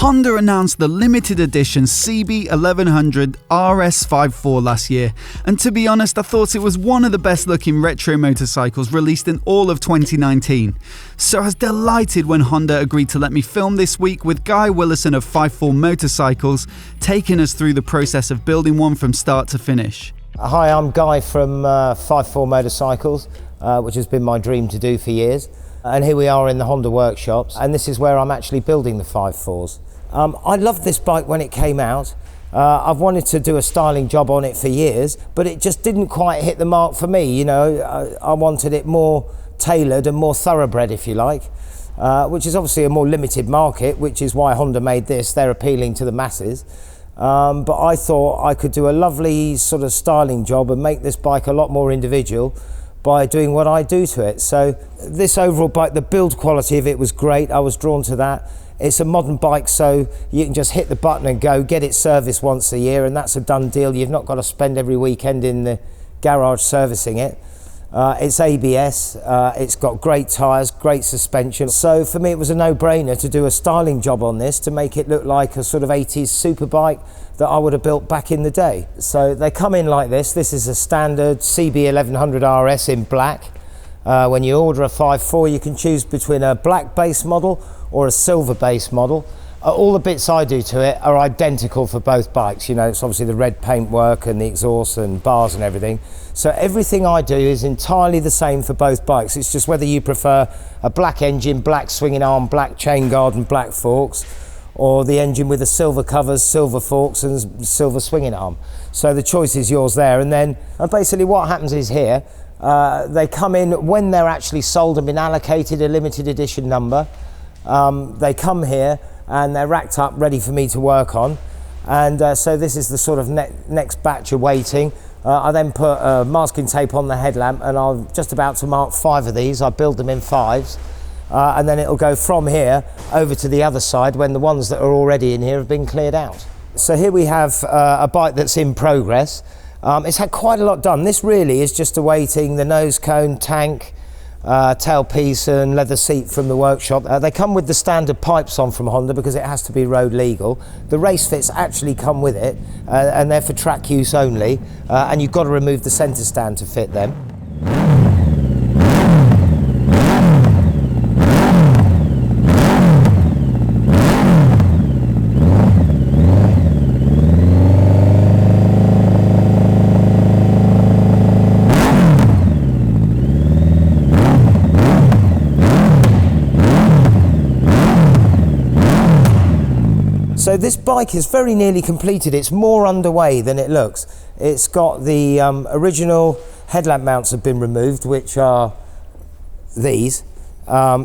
Honda announced the limited edition CB1100 RS54 last year, and to be honest, I thought it was one of the best looking retro motorcycles released in all of 2019. So I was delighted when Honda agreed to let me film this week with Guy Willison of 54 Motorcycles, taking us through the process of building one from start to finish. Hi, I'm Guy from 54 Motorcycles, which has been my dream to do for years. And here we are in the Honda workshops, and this is where I'm actually building the 54s. I loved this bike when it came out. I've wanted to do a styling job on it for years, but it just didn't quite hit the mark for me. You know, I wanted it more tailored and more thoroughbred, if you like, which is obviously a more limited market, which is why Honda made this. They're appealing to the masses. But I thought I could do a lovely sort of styling job and make this bike a lot more individual by doing what I do to it. So this overall bike, the build quality of it was great. I was drawn to that. It's a modern bike, so you can just hit the button and go, get it serviced once a year, and that's a done deal. You've not got to spend every weekend in the garage servicing it. It's ABS, it's got great tyres, great suspension. So for me it was a no-brainer to do a styling job on this to make it look like a sort of 80s super bike that I would have built back in the day. So they come in like this. This is a standard CB1100 RS in black. When you order a 54, you can choose between a black base model or a silver base model. All the bits I do to it are identical for both bikes. You know, it's obviously the red paintwork and the exhaust and bars and everything. So everything I do is entirely the same for both bikes. It's just whether you prefer a black engine, black swinging arm, black chain guard and black forks, or the engine with the silver covers, silver forks and silver swinging arm. So the choice is yours there. And then basically what happens is here, they come in when they're actually sold and been allocated a limited edition number. They come here and they're racked up ready for me to work on. And so this is the sort of next batch awaiting. I then put masking tape on the headlamp, and I'm just about to mark 5 of these. I build them in 5s. And then it'll go from here over to the other side when the ones that are already in here have been cleared out. So here we have a bike that's in progress. It's had quite a lot done. This really is just awaiting the nose cone, tank, tailpiece and leather seat from the workshop. They come with the standard pipes on from Honda because it has to be road legal. The race fits actually come with it, and they're for track use only, and you've got to remove the centre stand to fit them. So this bike is very nearly completed. It's more underway than it looks. It's got the original headlamp mounts have been removed, which are these.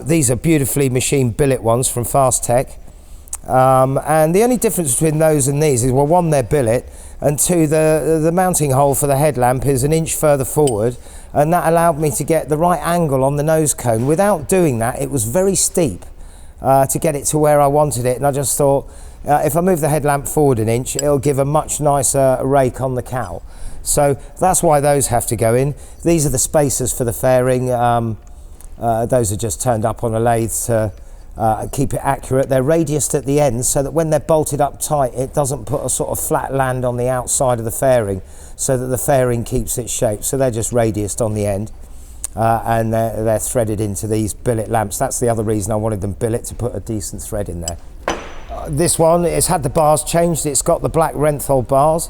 These are beautifully machined billet ones from Fast Tech. And the only difference between those and these is, well, one, they're billet, and two, the mounting hole for the headlamp is an inch further forward, and that allowed me to get the right angle on the nose cone. Without doing that, it was very steep to get it to where I wanted it, and I just thought, if I move the headlamp forward an inch, it'll give a much nicer rake on the cowl. So that's why those have to go in. These are the spacers for the fairing. Those are just turned up on a lathe to keep it accurate. They're radiused at the ends so that when they're bolted up tight, it doesn't put a sort of flat land on the outside of the fairing, so that the fairing keeps its shape. So they're just radiused on the end. And they're threaded into these billet lamps. That's the other reason I wanted them billet, to put a decent thread in there. This one, it's had the bars changed. It's got the black Renthal bars.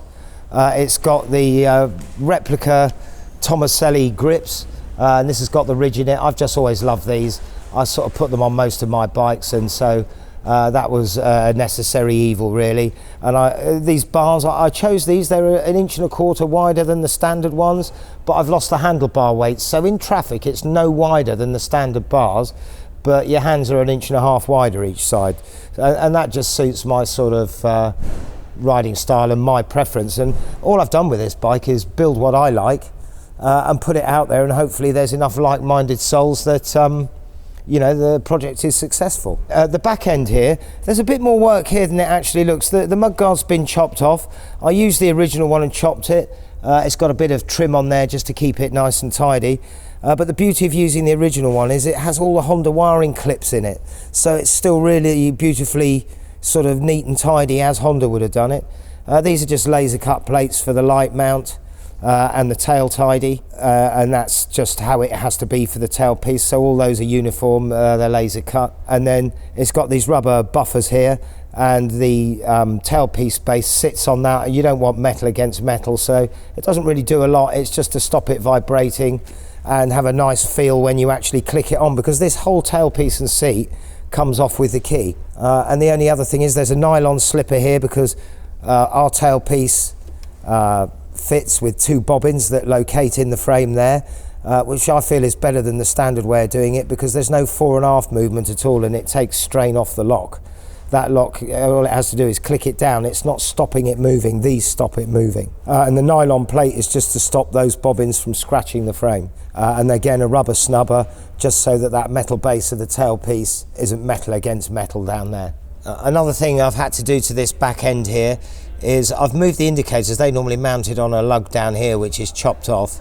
It's got the replica Tomaselli grips, and this has got the ridge in it. I've just always loved these. I sort of put them on most of my bikes, and so that was a necessary evil, really. And these bars, I chose these. They're 1.25 inches wider than the standard ones, but I've lost the handlebar weight, so in traffic it's no wider than the standard bars, but your hands are 1.5 inches wider each side, and that just suits my sort of riding style and my preference. And all I've done with this bike is build what I like and put it out there, and hopefully there's enough like-minded souls that you know, the project is successful. The back end here, there's a bit more work here than it actually looks. The mudguard's been chopped off. I used the original one and chopped it. It's got a bit of trim on there just to keep it nice and tidy. But the beauty of using the original one is it has all the Honda wiring clips in it. So it's still really beautifully sort of neat and tidy as Honda would have done it. These are just laser cut plates for the light mount and the tail tidy, and that's just how it has to be for the tailpiece. So all those are uniform, they're laser cut, and then it's got these rubber buffers here, and the tailpiece base sits on that, and you don't want metal against metal, so it doesn't really do a lot. It's just to stop it vibrating and have a nice feel when you actually click it on, because this whole tailpiece and seat comes off with the key. And the only other thing is there's a nylon slipper here, because our tailpiece fits with 2 bobbins that locate in the frame there, which I feel is better than the standard way of doing it, because there's no fore and aft movement at all, and it takes strain off the lock. That lock, all it has to do is click it down. It's not stopping it moving, these stop it moving. And the nylon plate is just to stop those bobbins from scratching the frame. And again, a rubber snubber, just so that that metal base of the tailpiece isn't metal against metal down there. Another thing I've had to do to this back end here is I've moved the indicators. They normally mounted on a lug down here, which is chopped off.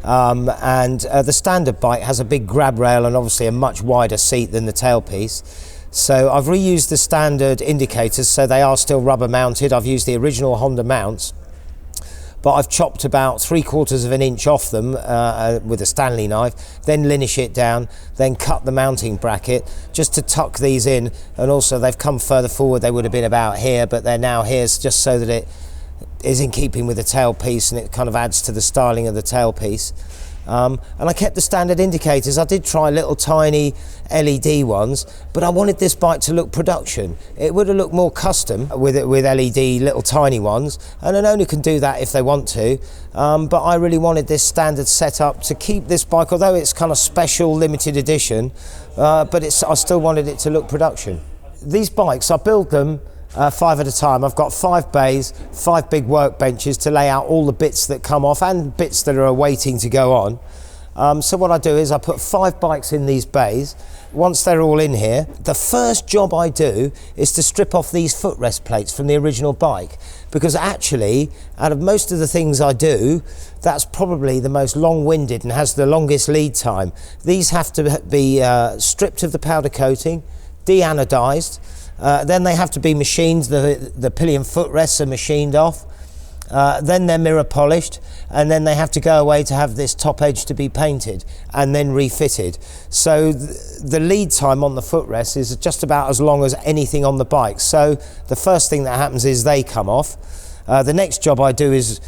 The standard bike has a big grab rail and obviously a much wider seat than the tailpiece. So I've reused the standard indicators, so they are still rubber mounted. I've used the original Honda mounts, but I've chopped about 3/4 of an inch off them with a Stanley knife, then linish it down, then cut the mounting bracket just to tuck these in. And also they've come further forward. They would have been about here, but they're now here just so that it is in keeping with the tailpiece, and it kind of adds to the styling of the tailpiece. And I kept the standard indicators. I did try little tiny LED ones, but I wanted this bike to look production. It would have looked more custom with LED little tiny ones, and an owner can do that if they want to. But I really wanted this standard setup to keep this bike, although it's kind of special limited edition, but I still wanted it to look production. These bikes, I build them 5 at a time. I've got 5 bays, 5 big workbenches to lay out all the bits that come off and bits that are waiting to go on. So what I do is I put 5 bikes in these bays. Once they're all in here, the first job I do is to strip off these footrest plates from the original bike, because actually, out of most of the things I do, that's probably the most long-winded and has the longest lead time. These have to be stripped of the powder coating, de-anodized, then they have to be machined. The pillion footrests are machined off, then they're mirror polished, and then they have to go away to have this top edge to be painted and then refitted. So the lead time on the footrest is just about as long as anything on the bike. So the first thing that happens is they come off. The next job I do is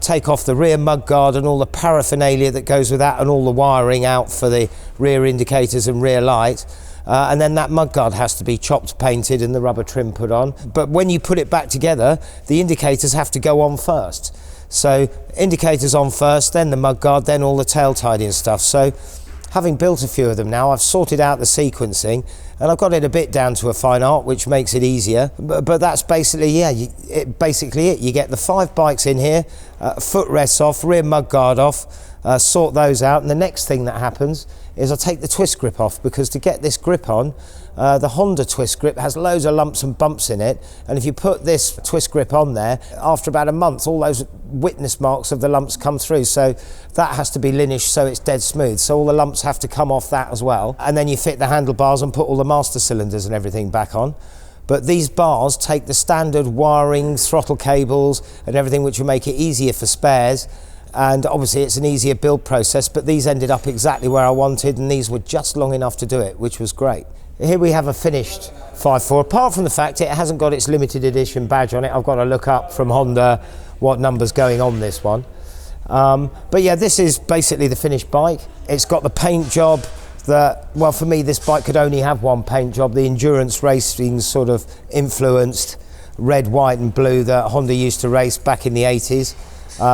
take off the rear mudguard and all the paraphernalia that goes with that, and all the wiring out for the rear indicators and rear light. And then that mudguard has to be chopped, painted, and the rubber trim put on. But when you put it back together, the indicators have to go on first. So indicators on first, then the mudguard, then all the tail tidy and stuff. So having built a few of them now, I've sorted out the sequencing, and I've got it a bit down to a fine art, which makes it easier. But that's basically, basically it. You get the 5 bikes in here, footrests off, rear mudguard off, sort those out, and the next thing that happens is I take the twist grip off, because to get this grip on, the Honda twist grip has loads of lumps and bumps in it, and if you put this twist grip on there, after about a month, all those witness marks of the lumps come through, so that has to be linished so it's dead smooth, so all the lumps have to come off that as well. And then you fit the handlebars and put all the master cylinders and everything back on. But these bars take the standard wiring, throttle cables and everything, which will make it easier for spares. And obviously it's an easier build process, but these ended up exactly where I wanted, and these were just long enough to do it, which was great. Here we have a finished 5.4, apart from the fact it hasn't got its limited edition badge on it. I've got to look up from Honda what number's going on this one. But yeah, this is basically the finished bike. It's got the paint job that, well, for me, this bike could only have one paint job. The endurance racing sort of influenced red, white and blue that Honda used to race back in the 80s.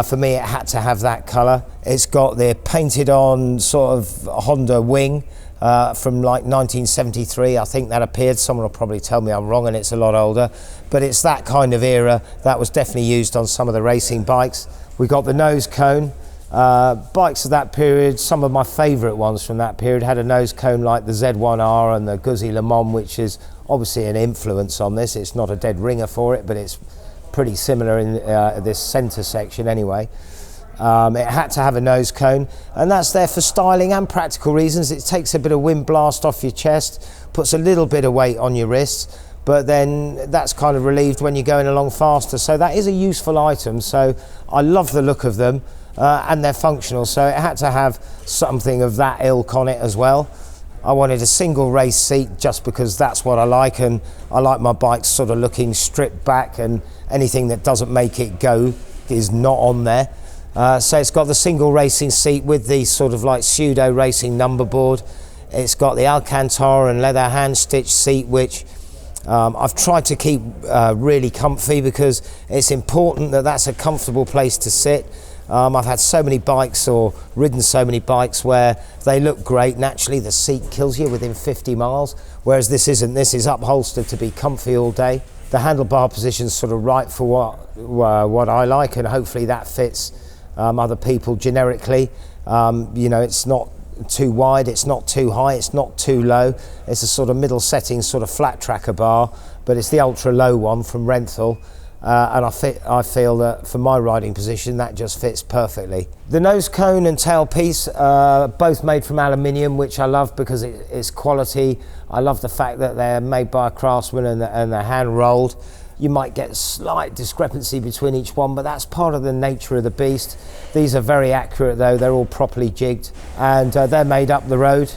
For me, it had to have that colour. It's got the painted on sort of Honda wing from like 1973. I think that appeared. Someone will probably tell me I'm wrong and it's a lot older, but it's that kind of era. That was definitely used on some of the racing bikes. We got the nose cone. Bikes of that period, some of my favourite ones from that period had a nose cone like the Z1R and the Guzzi Le Mans, which is obviously an influence on this. It's not a dead ringer for it, but it's pretty similar in this centre section anyway. It had to have a nose cone, and that's there for styling and practical reasons. It takes a bit of wind blast off your chest, puts a little bit of weight on your wrists, but then that's kind of relieved when you're going along faster. So that is a useful item. So I love the look of them, and they're functional. So it had to have something of that ilk on it as well. I wanted a single race seat just because that's what I like, and I like my bikes sort of looking stripped back, and anything that doesn't make it go is not on there. So it's got the single racing seat with the sort of like pseudo racing number board. It's got the Alcantara and leather hand stitched seat, which I've tried to keep really comfy, because it's important that that's a comfortable place to sit. I've had so many bikes, or ridden so many bikes, where they look great. Naturally, the seat kills you within 50 miles, whereas this isn't. This is upholstered to be comfy all day. The handlebar position's sort of right for what I like, and hopefully that fits other people generically. You know, it's not too wide, it's not too high, it's not too low. It's a sort of middle setting, sort of flat tracker bar, but it's the ultra low one from Renthal. And I feel that for my riding position that just fits perfectly. The nose cone and tailpiece are both made from aluminium, which I love because it's quality. I love the fact that they're made by a craftsman and they're hand rolled. You might get a slight discrepancy between each one, but that's part of the nature of the beast. These are very accurate though, they're all properly jigged, and they're made up the road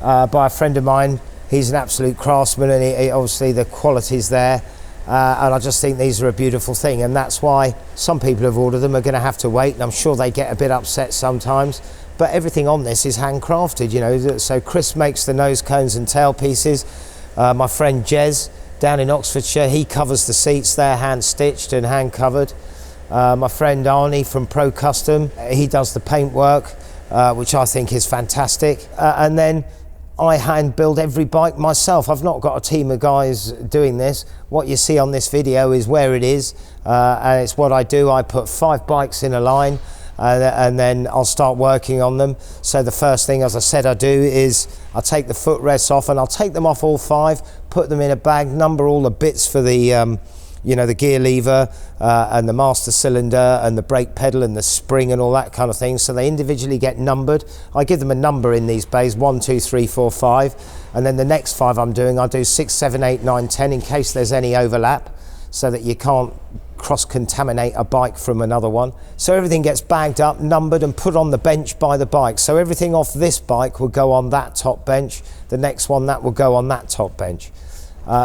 by a friend of mine. He's an absolute craftsman, and he obviously the quality's there. And I just think these are a beautiful thing, and that's why some people have ordered them are going to have to wait, and I'm sure they get a bit upset sometimes, but everything on this is handcrafted, you know. So Chris makes the nose cones and tailpieces. My friend Jez down in Oxfordshire, he covers the seats. They're hand stitched and hand covered. My friend Arnie from Pro Custom, he does the paintwork, which I think is fantastic. And then I hand build every bike myself. I've not got a team of guys doing this. What you see on this video is where it is, and it's what I do. I put 5 bikes in a line, and then I'll start working on them. So the first thing, as I said, I do is I take the footrests off, and I'll take them off all 5, put them in a bag, number all the bits for the you know, the gear lever and the master cylinder and the brake pedal and the spring and all that kind of thing. So they individually get numbered. I give them a number in these bays, 1, 2, 3, 4, 5. And then the next 5 I'm doing, I do 6, 7, 8, 9, 10 in case there's any overlap, so that you can't cross-contaminate a bike from another one. So everything gets bagged up, numbered, and put on the bench by the bike. So everything off this bike will go on that top bench. The next one, that will go on that top bench.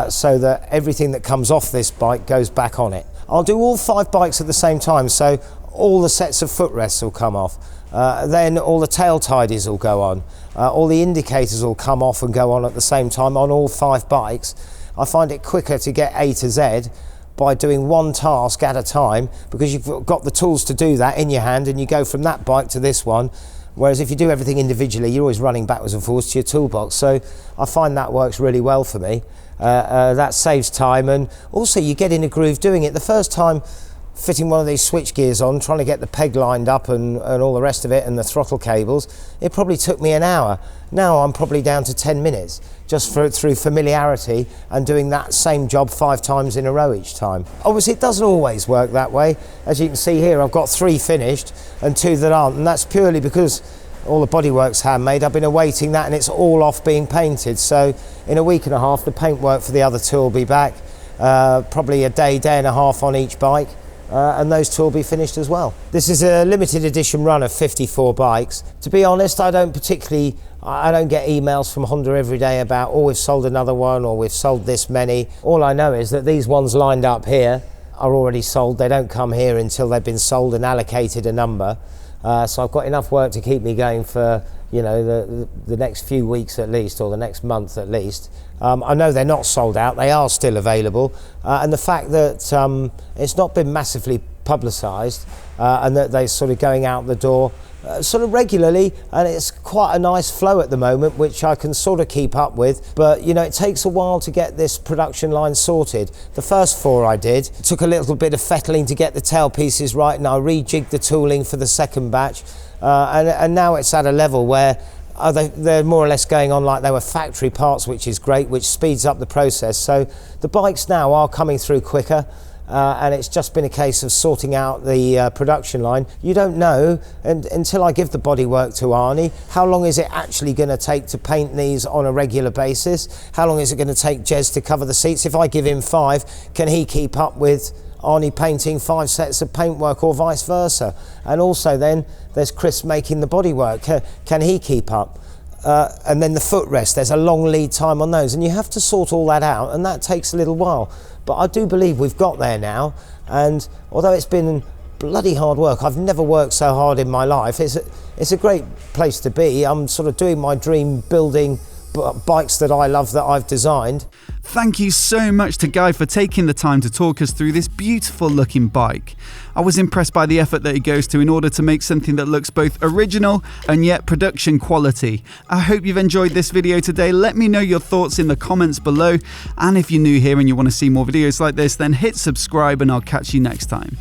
So that everything that comes off this bike goes back on it. I'll do all 5 bikes at the same time, so all the sets of footrests will come off. Then all the tail tidies will go on. All the indicators will come off and go on at the same time on all 5 bikes. I find it quicker to get A to Z by doing one task at a time, because you've got the tools to do that in your hand, and you go from that bike to this one. Whereas if you do everything individually, you're always running backwards and forwards to your toolbox. So I find that works really well for me. That saves time, and also you get in a groove doing it. The first time fitting one of these switch gears on, trying to get the peg lined up and all the rest of it, and the throttle cables, it probably took me an hour. Now I'm probably down to 10 minutes, just through familiarity and doing that same job 5 times in a row each time. Obviously it doesn't always work that way. As you can see here, I've got 3 finished and 2 that aren't, and that's purely because all the bodywork's handmade. I've been awaiting that, and it's all off being painted. So in a week and a half, the paintwork for the other 2 will be back. Probably a day and a half on each bike. And those 2 will be finished as well. This is a limited edition run of 54 bikes. To be honest, I don't get emails from Honda every day about, oh, we've sold another one, or we've sold this many. All I know is that these ones lined up here are already sold. They don't come here until they've been sold and allocated a number. So I've got enough work to keep me going for, you know, the next few weeks at least, or the next month at least. I know they're not sold out, they are still available, and the fact that it's not been massively publicised, and that they're sort of going out the door sort of regularly, and it's quite a nice flow at the moment, which I can sort of keep up with. But you know, it takes a while to get this production line sorted. The first 4 I did, it took a little bit of fettling to get the tail pieces right, and I rejigged the tooling for the second batch, and now it's at a level where they're more or less going on like they were factory parts, which is great, which speeds up the process. So the bikes now are coming through quicker. and it's just been a case of sorting out the production line. You don't know until I give the bodywork to Arnie, how long is it actually going to take to paint these on a regular basis? How long is it going to take Jez to cover the seats? If I give him 5, can he keep up with Arnie painting 5 sets of paintwork, or vice versa? And also then there's Chris making the bodywork. Can he keep up? And then the footrest, there's a long lead time on those, and you have to sort all that out, and that takes a little while. But I do believe we've got there now, and although it's been bloody hard work, I've never worked so hard in my life. It's a great place to be. I'm sort of doing my dream, building bikes that I love, that I've designed. Thank you so much to Guy for taking the time to talk us through this beautiful looking bike. I was impressed by the effort that he goes to in order to make something that looks both original and yet production quality. I hope you've enjoyed this video today. Let me know your thoughts in the comments below, and if you're new here and you want to see more videos like this, then hit subscribe and I'll catch you next time.